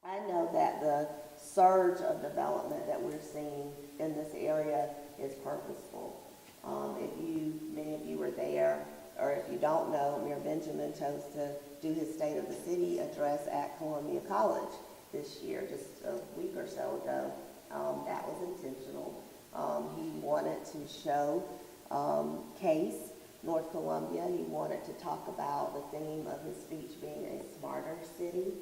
I know that the surge of development that we're seeing in this area is purposeful. Many of you were there, or if you don't know, Mayor Benjamin chose to do his State of the City address at Columbia College this year, just a week or so ago. That was intentional. He wanted to show Case, North Columbia. He wanted to talk about the theme of his speech being a smarter city.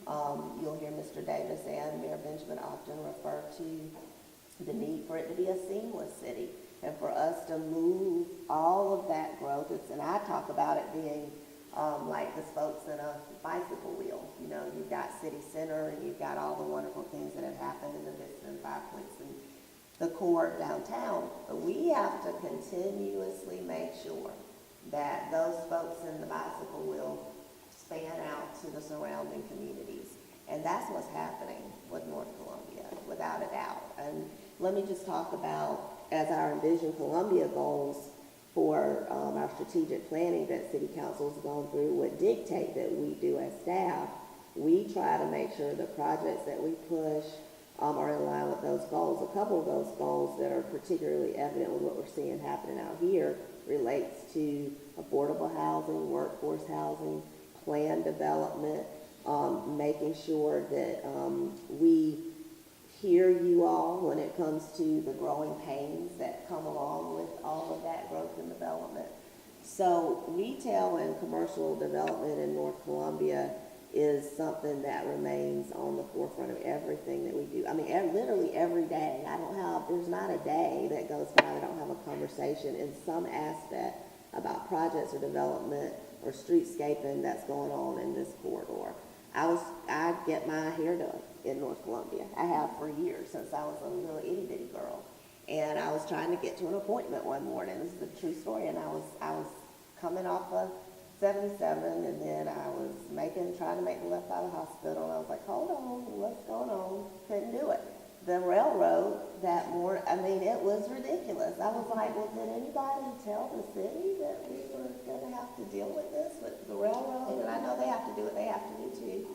You'll hear Mr. Davis and Mayor Benjamin often refer to the need for it to be a seamless city and for us to move all of that growth. And I talk about it being like the spokes in a bicycle wheel. You know, you've got City Center and you've got all the wonderful things that have happened in the Vista and Five Points and the core downtown. But we have to continuously make sure that those spokes in the bicycle wheel span out to the surrounding communities. And that's what's happening with North Columbia, without a doubt. And let me just talk about, as our Envision Columbia goals for our strategic planning that City Council's gone through would dictate that we do as staff. We try to make sure the projects that we push are in line with those goals. A couple of those goals that are particularly evident with what we're seeing happening out here relates to affordable housing, workforce housing, plan development, making sure that we hear you all when it comes to the growing pains that come along with all of that growth and development. So retail and commercial development in North Columbia is something that remains on the forefront of everything that we do. I mean, literally every day. There's not a day that goes by that I don't have a conversation in some aspect about projects or development or streetscaping that's going on in this corridor. I get my hair done in North Columbia. I have for years, since I was a little itty bitty girl. And I was trying to get to an appointment one morning. This is a true story. And I was coming off of 77, and then I was trying to make the left out of the hospital. And I was like, hold on, what's going on? Couldn't do it. The railroad that morning, I mean, it was ridiculous. I was like, well, did anybody tell the city that we were going to have to deal with this with the railroad? And I know they have to do what they have to do too,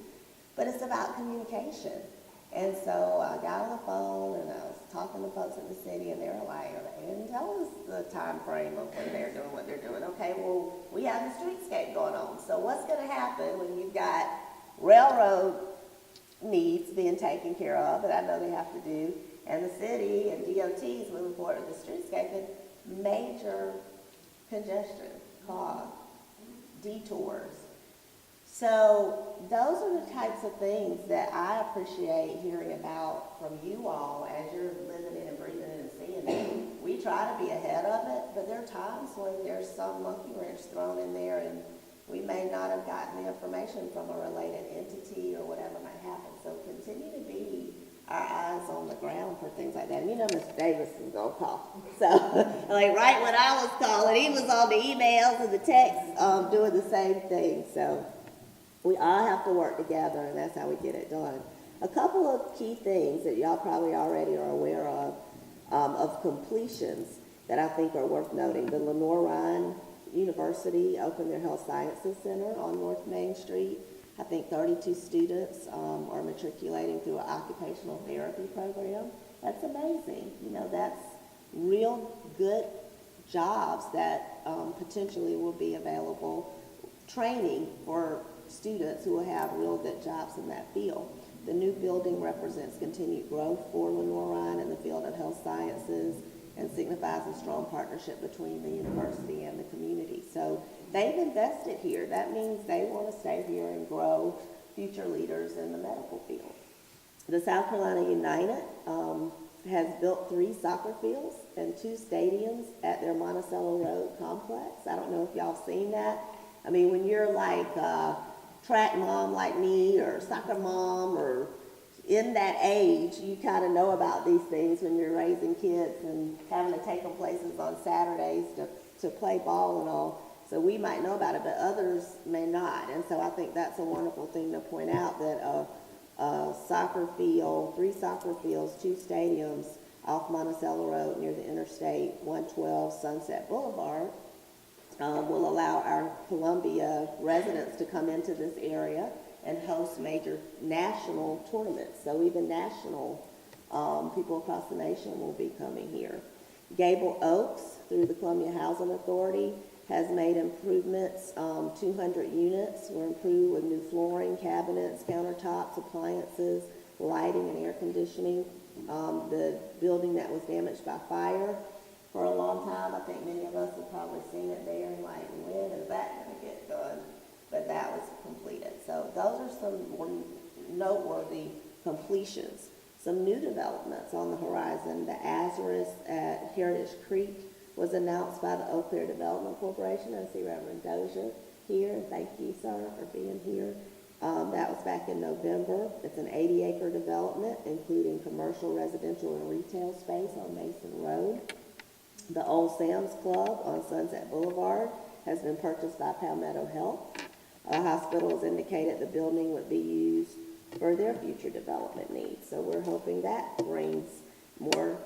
but it's about communication. And so I got on the phone and I was talking to folks in the city, and they were like, they didn't tell us the time frame of when they're doing what they're doing. Okay, well, we have the streetscape going on. So what's going to happen when you've got railroad needs being taken care of that I know they have to do, and the city and DOTs moving forward with the streetscaping? Major congestion, clog, detours. So those are the types of things that I appreciate hearing about from you all as you're living it and breathing it and seeing it. We try to be ahead of it, but there are times when there's some monkey wrench thrown in there and we may not have gotten the information from a related entity or whatever might happen. So continue to be our eyes on the ground for things like that. And you know Mr. Davis is going to call. So, like right when I was calling, he was on the emails and the texts doing the same thing. So we all have to work together, and that's how we get it done. A couple of key things that y'all probably already are aware of completions that I think are worth noting. The Lenore Ryan University opened their Health Sciences Center on North Main Street. I think 32 students are matriculating through an occupational therapy program. That's amazing. You know, that's real good jobs that potentially will be available, training for students who will have real good jobs in that field. The new building represents continued growth for Lenore Ryan in the field of health sciences and signifies a strong partnership between the university and the community. So they've invested here. That means they want to stay here and grow future leaders in the medical field. The South Carolina United has built 3 soccer fields and 2 stadiums at their Monticello Road complex. I don't know if y'all seen that. I mean, when you're like a track mom like me, or soccer mom, or in that age, you kind of know about these things when you're raising kids and having to take them places on Saturdays to play ball and all. So we might know about it, but others may not. And so I think that's a wonderful thing to point out, that a soccer field, 3 soccer fields, 2 stadiums off Monticello Road near the Interstate 112 Sunset Boulevard will allow our Columbia residents to come into this area and host major national tournaments. So even national people across the nation will be coming here. Gable Oaks, through the Columbia Housing Authority, has made improvements. 200 units were improved with new flooring, cabinets, countertops, appliances, lighting, and air conditioning. The building that was damaged by fire for a long time, I think many of us have probably seen it there and like, when is that going to get done? But that was completed. So those are some more noteworthy completions. Some new developments on the horizon. The Azarus at Heritage Creek was announced by the Eau Claire Development Corporation. I see Reverend Dozier here, and thank you, sir, for being here. That was back in November. It's an 80-acre development, including commercial, residential, and retail space on Mason Road. The Old Sam's Club on Sunset Boulevard has been purchased by Palmetto Health. A hospital has indicated the building would be used for their future development needs. So we're hoping that brings more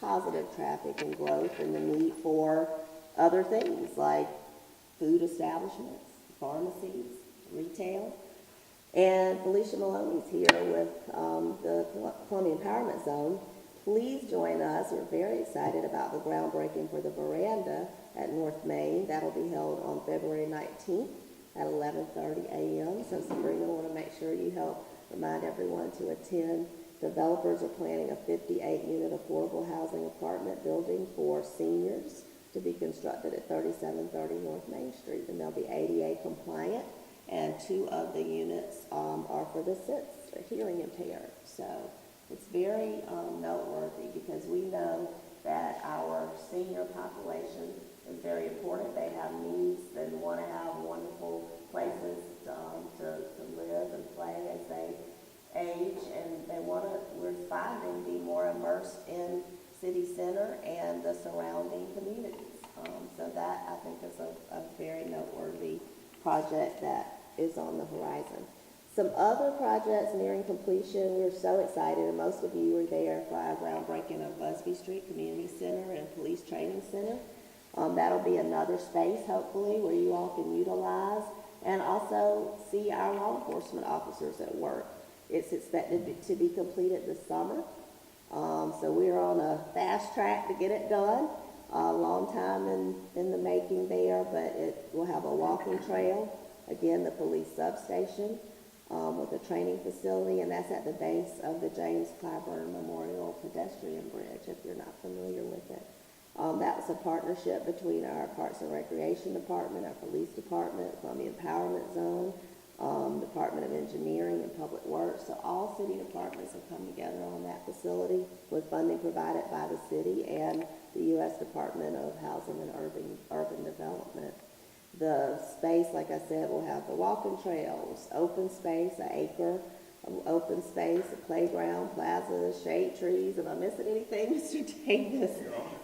positive traffic and growth, and the need for other things like food establishments, pharmacies, retail. And Felicia Maloney's here with the Columbia Empowerment Zone. Please join us. We're very excited about the groundbreaking for the veranda at North Main. That'll be held on February 19th at 11:30 a.m. So Sabrina, want to make sure you help remind everyone to attend. Developers are planning a 58-unit affordable housing apartment building for seniors to be constructed at 3730 North Main Street, and they'll be ADA compliant, and 2 of the units are for the hearing impaired. So it's very noteworthy, because we know that our senior population is very important. They have needs and want to have wonderful places to live and play as they age, and they want to, we're finding, be more immersed in city center and the surrounding communities. So that, I think, is a very noteworthy project that is on the horizon. Some other projects nearing completion. We're so excited, and most of you were there for our groundbreaking of Busby Street Community Center and Police Training Center. That'll be another space, hopefully, where you all can utilize and also see our law enforcement officers at work. It's expected to be completed this summer. So we're on a fast track to get it done. A long time in the making there, but it will have a walking trail. Again, the police substation with a training facility, and that's at the base of the James Clyburn Memorial Pedestrian Bridge, if you're not familiar with it. That was a partnership between our Parks and Recreation Department, our Police Department, Columbia Empowerment Zone, Department of Engineering and Public Works. So all city departments have come together on that facility with funding provided by the city and the U.S. Department of Housing and Urban Development. The space, like I said, will have the walking trails, open space, an acre of open space, a playground, plaza, shade trees. Am I missing anything, Mr. Davis?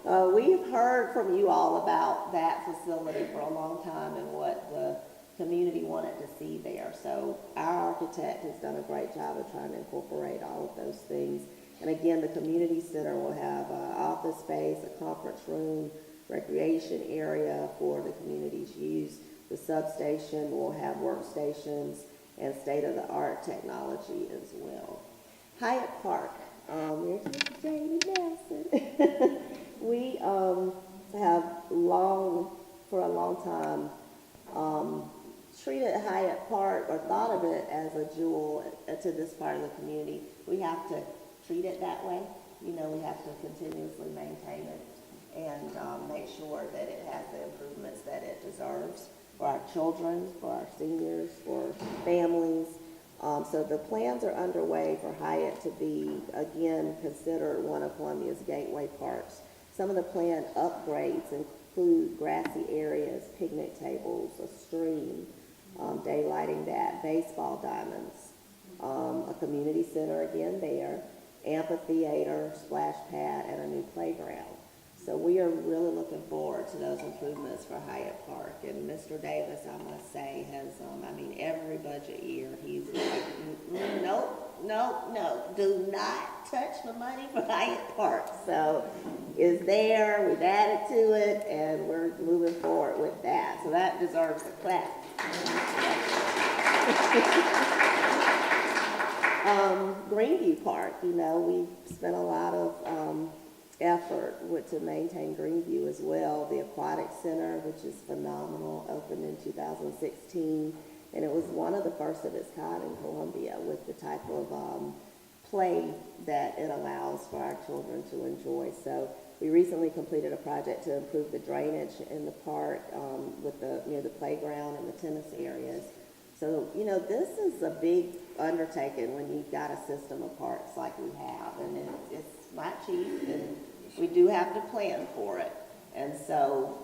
We've heard from you all about that facility for a long time and what the community wanted to see there. So our architect has done a great job of trying to incorporate all of those things. And again, the community center will have office space, a conference room, recreation area for the community's use. The substation will have workstations and state-of-the-art technology as well. Hyatt Park, there's Mr. Jamie Nelson. We have for a long time, treated Hyatt Park, or thought of it as a jewel to this part of the community. We have to treat it that way. You know, we have to continuously maintain it and make sure that it has the improvements that it deserves for our children, for our seniors, for families. So the plans are underway for Hyatt to be, again, considered one of Columbia's gateway parks. Some of the planned upgrades include grassy areas, picnic tables, a stream, daylighting that, baseball diamonds, a community center again there, amphitheater, splash pad, and a new playground. So we are really looking forward to those improvements for Hyatt Park. And Mr. Davis, I must say, has, every budget year, he's like, no, do not touch the money for Hyatt Park. So it's there, we've added to it, and we're moving forward with that. So that deserves a clap. Greenview Park, we spent a lot of effort to maintain Greenview as well. The Aquatic Center, which is phenomenal, opened in 2016, and it was one of the first of its kind in Columbia with the type of play that it allows for our children to enjoy. So we recently completed a project to improve the drainage in the park near the playground and the tennis areas. So, this is a big undertaking when you've got a system of parks like we have, and it's not cheap, and we do have to plan for it. And so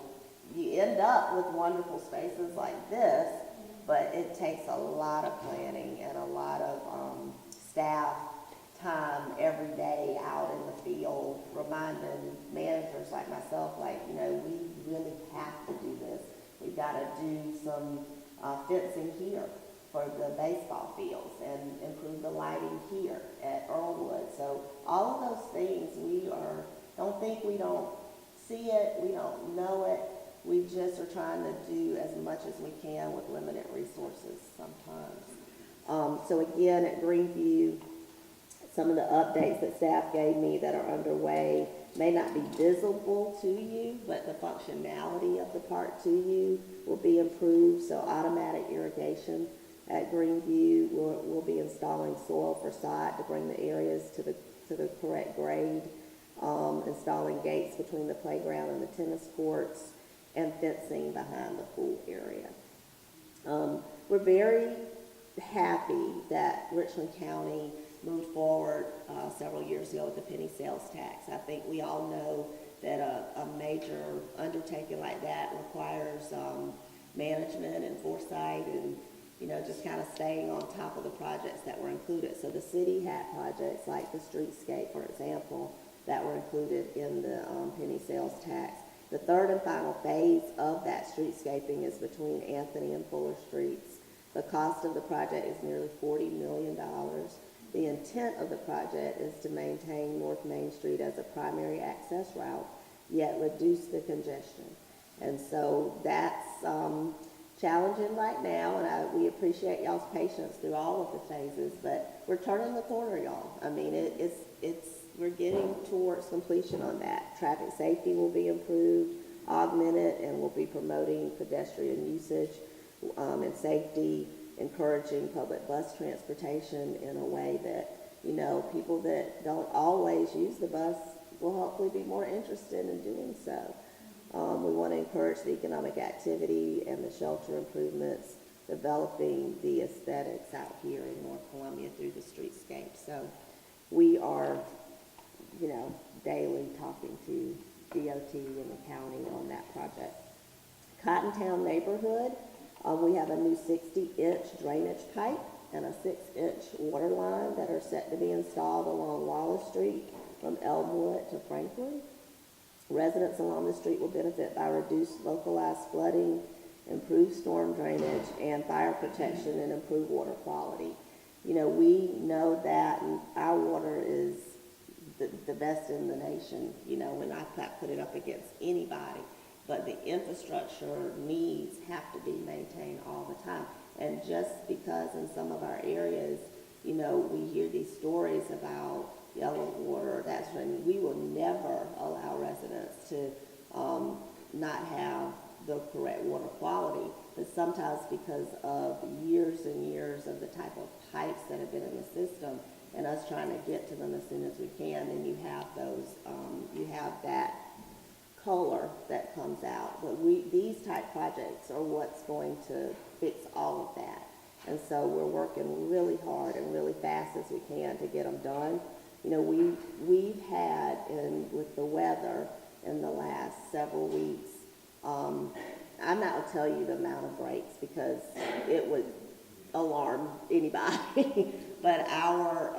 you end up with wonderful spaces like this, but it takes a lot of planning and a lot of staff time every day out in the field, reminding managers like myself, we really have to do this. We've got to do some fencing here for the baseball fields and improve the lighting here at Earlwood. So all of those things don't think we don't see it, we don't know it. We just are trying to do as much as we can with limited resources sometimes. So again, at Greenview, some of the updates that staff gave me that are underway may not be visible to you, but the functionality of the park to you will be improved. So automatic irrigation at Greenview, we'll be installing soil for sod to bring the areas to the correct grade, installing gates between the playground and the tennis courts, and fencing behind the pool area. We're very happy that Richland County moved forward several years ago with the penny sales tax. I think we all know that a major undertaking like that requires management and foresight and just kind of staying on top of the projects that were included. So the city had projects like the streetscape, for example, that were included in the penny sales tax. The third and final phase of that streetscaping is between Anthony and Fuller Streets. The cost of the project is nearly $40 million. The intent of the project is to maintain North Main Street as a primary access route, yet reduce the congestion. And so that's challenging right now, and we appreciate y'all's patience through all of the phases, but we're turning the corner, y'all. I mean, we're getting towards completion on that. Traffic safety will be improved, augmented, and we'll be promoting pedestrian usage and safety, encouraging public bus transportation in a way that, people that don't always use the bus will hopefully be more interested in doing so. We want to encourage the economic activity and the shelter improvements, developing the aesthetics out here in North Columbia through the streetscape. So we are, daily talking to DOT and the county on that project. Cottontown neighborhood, we have a new 60-inch drainage pipe and a 6-inch water line that are set to be installed along Wallace Street from Elmwood to Franklin. Residents along the street will benefit by reduced localized flooding, improved storm drainage, and fire protection, and improved water quality. We know that our water is the best in the nation, when I put it up against anybody. But the infrastructure needs have to be maintained all the time. And just because in some of our areas, we hear these stories about yellow water, that's when we will never allow residents to not have the correct water quality. But sometimes because of years and years of the type of pipes that have been in the system and us trying to get to them as soon as we can, then you have that color that comes out. But these type projects are what's going to fix all of that. And so we're working really hard and really fast as we can to get them done. We've had, with the weather in the last several weeks, I'm not going to tell you the amount of breaks because it would alarm anybody, but our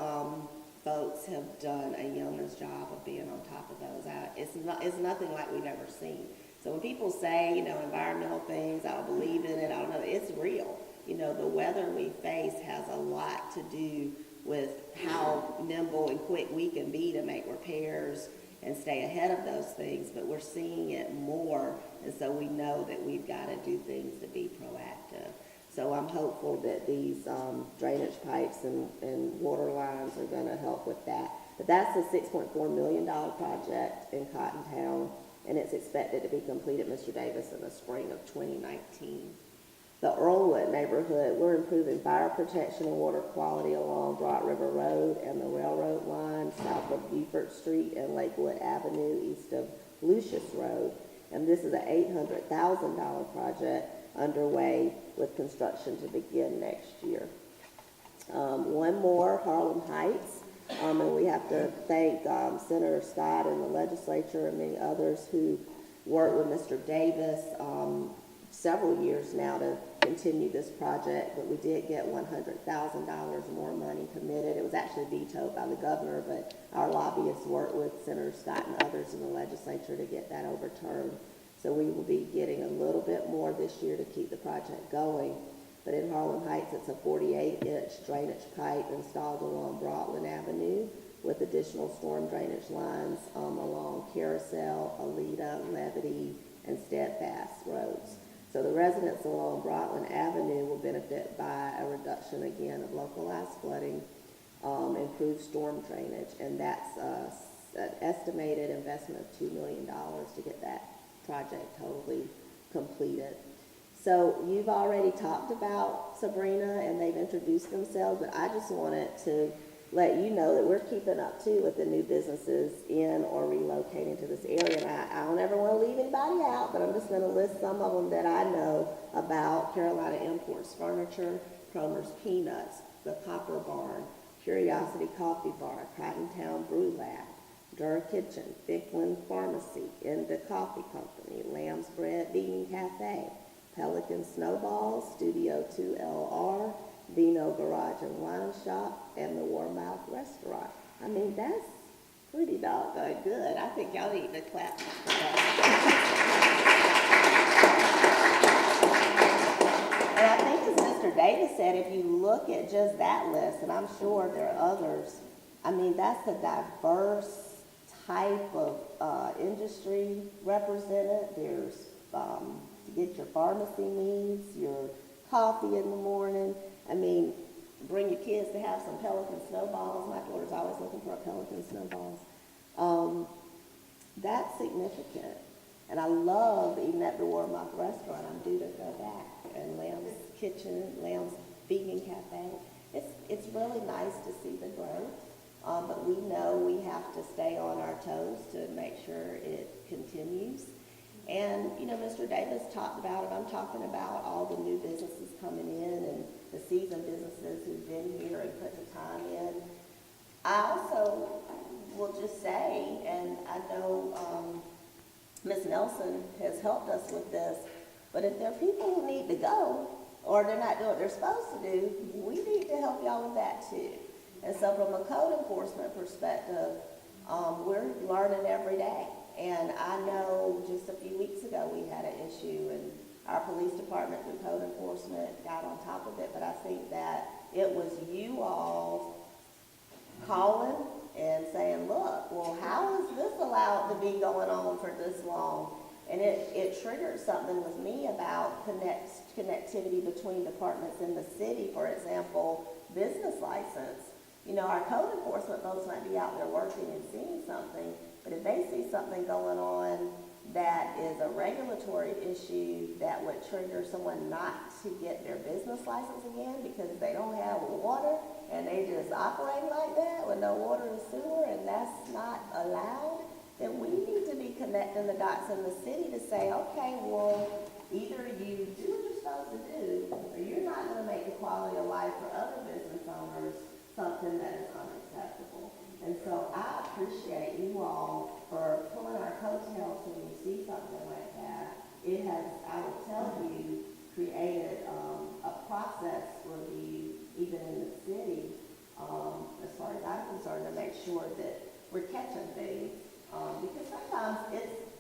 folks have done a yeoman's job of being on top of those. It's nothing like we've ever seen. So when people say, environmental things, I don't believe in it, I don't know, it's real. The weather we face has a lot to do with how nimble and quick we can be to make repairs and stay ahead of those things, but we're seeing it more, and so we know that we've got to do things to be proactive. So I'm hopeful that these drainage pipes and water lines are going to help with that. But that's a $6.4 million project in Cottontown, and it's expected to be completed, Mr. Davis, in the spring of 2019. The Earlwood neighborhood, we're improving fire protection and water quality along Broad River Road and the railroad line south of Beaufort Street and Lakewood Avenue east of Lucius Road. And this is an $800,000 project underway with construction to begin next year. One more, Harlem Heights. And we have to thank Senator Scott and the legislature and many others who worked with Mr. Davis several years now to continue this project, but we did get $100,000 more money committed. It was actually vetoed by the governor, but our lobbyists worked with Senator Scott and others in the legislature to get that overturned. So we will be getting a little bit more this year to keep the project going. But in Harlem Heights, it's a 48-inch drainage pipe installed along Broadland Avenue with additional storm drainage lines along Carousel, Alita, Levity, and Steadfast roads. So the residents along Broadland Avenue will benefit by a reduction again of localized flooding, improved storm drainage, and that's an estimated investment of $2 million to get that project totally completed. So you've already talked about Sabrina and they've introduced themselves, but I just wanted to let you know that we're keeping up too with the new businesses in or relocating to this area. And I don't ever want to leave anybody out, but I'm just going to list some of them that I know about: Carolina Imports Furniture, Cromer's Peanuts, the Copper Barn, Curiosity Coffee Bar, Cottontown Brew Lab, Durr Kitchen, Bicklin Pharmacy, Inda Coffee Company, Lamb's Bread Vegan Cafe, Pelican Snowballs, Studio 2LR, Vino Garage and Wine Shop, and the Warmouth Restaurant. I mean, that's pretty doggone good. I think y'all need to clap for that. And I think, as Mr. Davis said, if you look at just that list, and I'm sure there are others, I mean, that's a diverse type of industry represented. There's to get your pharmacy needs, your coffee in the morning. I mean, bring your kids to have some Pelican Snowballs. My daughter's always looking for a Pelican Snowballs. That's significant. And I love eating at the Warmouth Restaurant. I'm due to go back. And Lamb's Kitchen, Lamb's Vegan Cafe. It's really nice to see the growth. But we know we have to stay on our toes to make sure it continues. And, you know, Mr. Davis talked about it. I'm talking about all the new businesses coming in and the seasoned businesses who've been here and put the time in. I also will just say, and I know Ms. Nelson has helped us with this, but if there are people who need to go or they're not doing what they're supposed to do, we need to help y'all with that too. And so from a code enforcement perspective, we're learning every day. And I know just a few weeks ago we had an issue, and our police department through code enforcement got on top of it, but I think that it was you all calling and saying, look, well, how is this allowed to be going on for this long? And it triggered something with me about connectivity between departments in the city. For example, business license. You know, our code enforcement folks might be out there working and seeing something, but if they see something going on that is a regulatory issue that would trigger someone not to get their business license again because they don't have water and they just operate like that with no water and sewer, and that's not allowed, then we need to be connecting the dots in the city to say, okay, well, either you do what you're supposed to do, or you're not going to make the quality of life for other business owners something that is unacceptable. And so I appreciate you all for pulling our coattails when you see something like that. It has, I will tell you, created a process review even in the city, as far as I'm concerned, to make sure that we're catching things. Because sometimes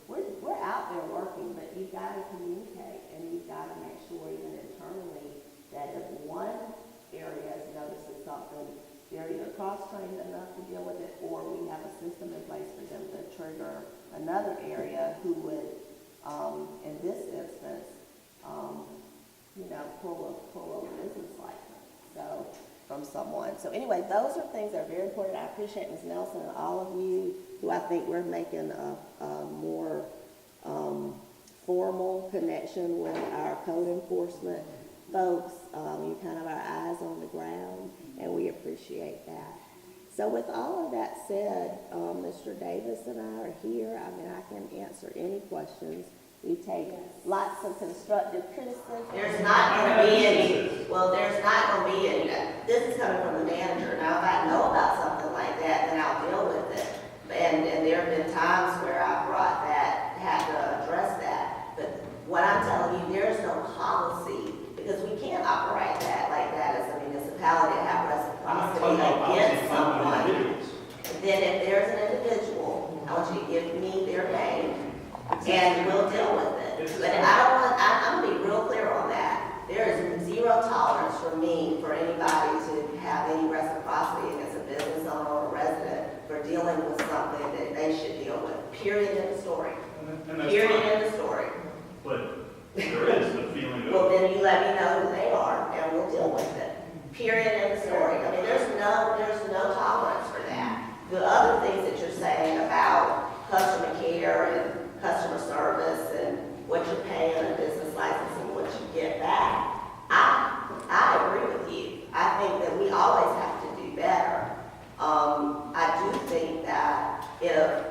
we're out there working, but you've got to communicate and you've got to make sure even internally that if one area notices something, they're either cross-trained enough to deal with it, or we have a system in place for them to trigger another area who would, in this instance, pull a business license, so, from someone. So anyway, those are things that are very important. I appreciate Ms. Nelson and all of you who I think we're making a more formal connection with our code enforcement folks. You kind of our eyes on the ground, and we appreciate that. So with all of that said, Mr. Davis and I are here. I mean, I can answer any questions. We take lots of constructive criticism. There's not going to be any, this is coming from the manager. Now, if I know about something like that, then I'll deal with it. And there have been times where I brought that, had to address that. But what I'm telling you, there's no policy, because we can't operate that like that as a municipality, have reciprocity against someone. And then if there's an individual, I want you to give me their name, and we'll deal with it. But I'm going to be real clear on that. There is zero tolerance for me for anybody to have any reciprocity against a business owner or a resident for dealing with something that they should deal with. Period in the story. Period in the story. But there is the feeling of... Well, then you let me know who they are, and we'll deal with it. Period in the story. I mean, there's no tolerance for that. The other things that you're saying about customer care and customer service and what you're paying a business license and what you get back, I agree with you. I think that we always have to do better. I do think that if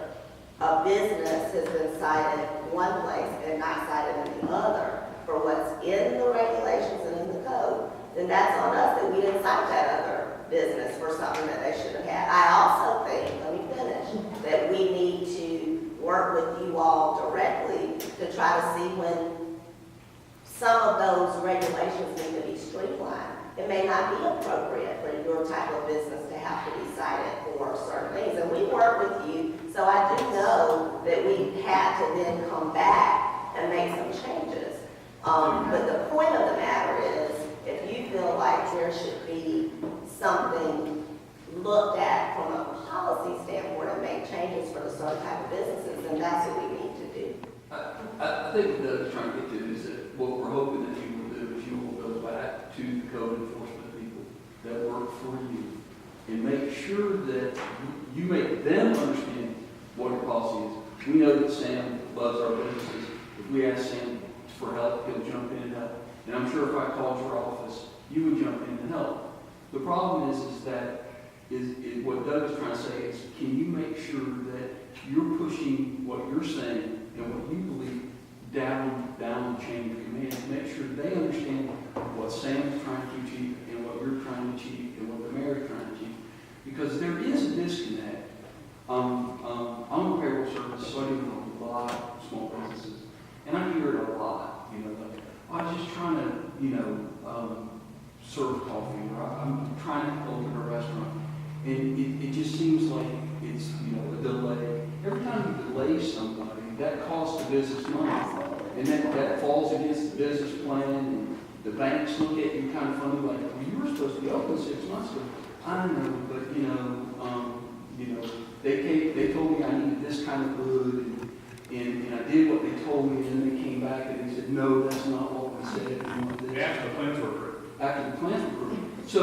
a business has been cited one place and not cited in the other for what's in the regulations and in the code, then that's on us that we didn't cite that other business for something that they should have had. I also think, let me finish, that we need to work with you all directly to try to see when some of those regulations need to be streamlined. It may not be appropriate for your type of business to have to be cited for certain things. And we work with you, so I do know that we had to then come back and make some changes. But the point of the matter is, if you feel like there should be something looked at from a policy standpoint and make changes for the certain type of businesses, then that's what we need to do. I think what Doug's trying to get to is that what we're hoping that you will do is you will go back to the code enforcement people that work for you and make sure that you make them understand what your policy is. We know that Sam loves our businesses. If we ask Sam for help, he'll jump in and help. And I'm sure if I called your office, you would jump in and help. The problem is what Doug is trying to say is, can you make sure that you're pushing what you're saying and what you believe down the chain of command to make sure they understand what Sam is trying to achieve and what you're trying to achieve and what the mayor is trying to achieve. Because there is a disconnect. I'm a payroll service, so I deal with a lot of small businesses. And I hear it a lot, like, I was just trying to, serve coffee, or I'm trying to open a restaurant. And it just seems like it's, a delay. Every time you delay somebody, that costs the business money. And that falls against the business plan. And the banks look at you kind of funny, like, well, you were supposed to be open 6 months ago. I know, but, they told me I needed this kind of food, and I did what they told me, and then they came back and they said, no, that's not what we said. After the plans were approved. After the plans were approved. So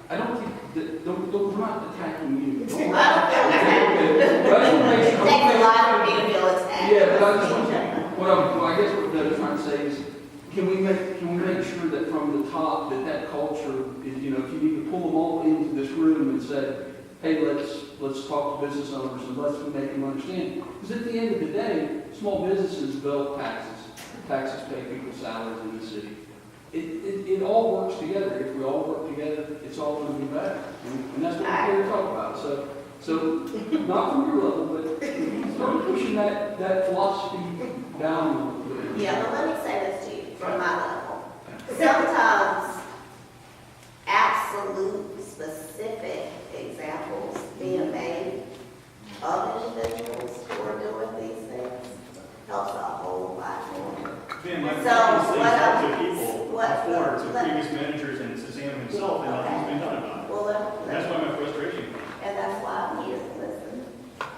I don't think that, we're not attacking you. It takes a lot for me to feel attacked. Yeah, but I guess what they're trying to say is, can we make sure that from the top that culture is, if you need to pull them all into this room and say, hey, let's talk to business owners and let's make them understand. Because at the end of the day, small businesses bill taxes. Taxes pay people's salaries in the city. It all works together. If we all work together, it's all going to be better. And that's what we're here to talk about. So not from your level, but start pushing that philosophy down a little bit. Yeah, but let me say this to you from my level. Sometimes absolute specific examples being made of individuals who are doing these things helps a whole lot more. Ben, like So, to people before, to previous managers and to Sam himself, and nothing's been done about it. Well, That's why my frustration comes. and that's why I'm here to listen.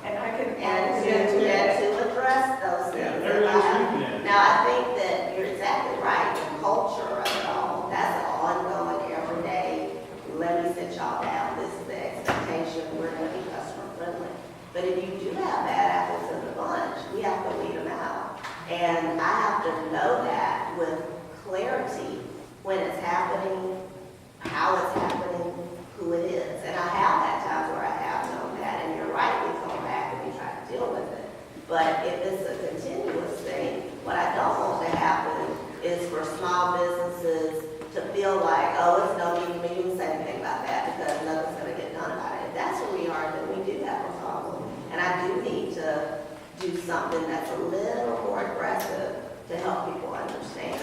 And I can And to address those things. Yeah, everybody's speaking it. Now, I think that you're exactly right. The But if you do have bad apples in the bunch, we have to weed them out. And I have to know that with clarity when it's happening, how it's happening, who it is. And I have had times where I have known that, and you're right, we come back and we try to deal with it. But if it's a continuous thing, what I don't want to happen is for small businesses to feel like, oh, it's no need for me to even say anything about that because nothing's going to get done about it. If that's where we are, then we do have a problem. And I do need to do something that's a little more aggressive to help people understand.